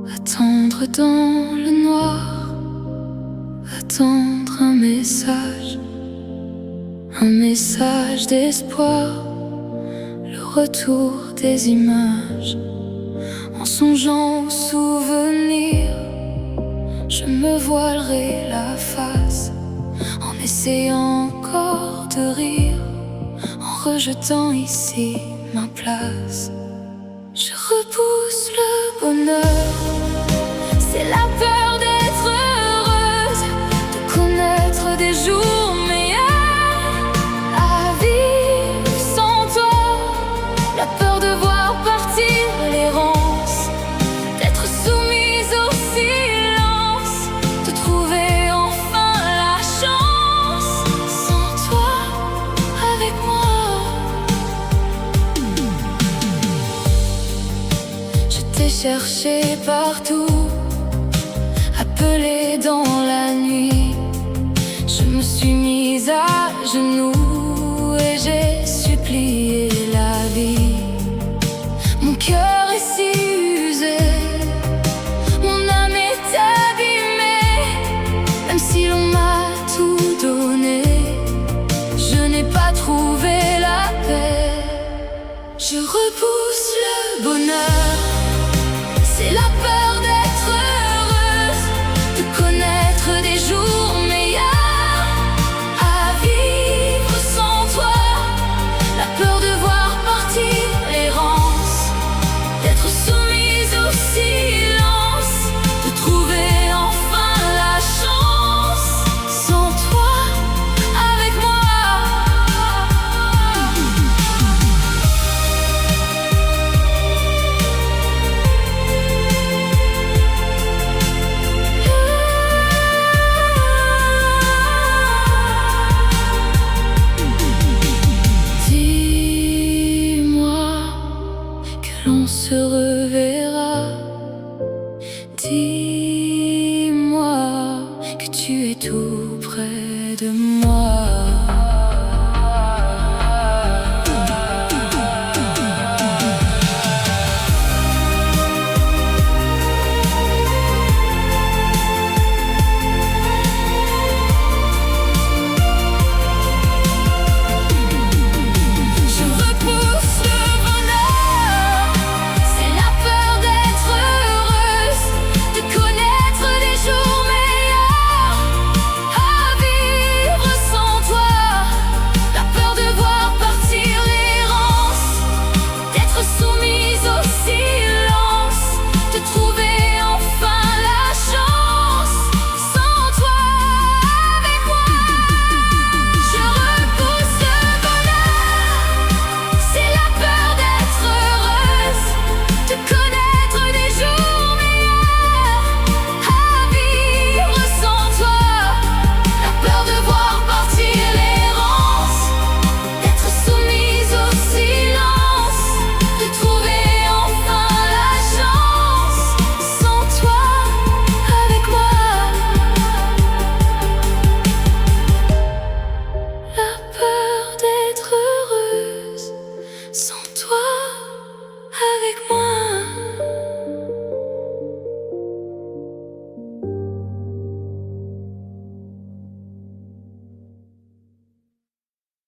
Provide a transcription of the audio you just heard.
Attendre dans le noir, attendre un message d'espoir, le retour des images. En songeant aux souvenirs, je me voilerai la face, en essayant encore de rire, en rejetant ici ma place. Je repousse le bonheur, c'est la peur d'être heureuse, de connaître des jours meilleurs à vivre sans toi. La peur de voir partir l'errance, d'être soumise au silence, de trouver enfin la chance sans toi avec moi. Je t'ai cherché partout, appelé dans la nuit. Je me suis mise à genoux et j'ai supplié la vie. Mon cœur est si usé, mon âme est abîmée. Même si l'on m'a tout donné, je n'ai pas trouvé la paix. Je repousse le bonheur, c'est la peur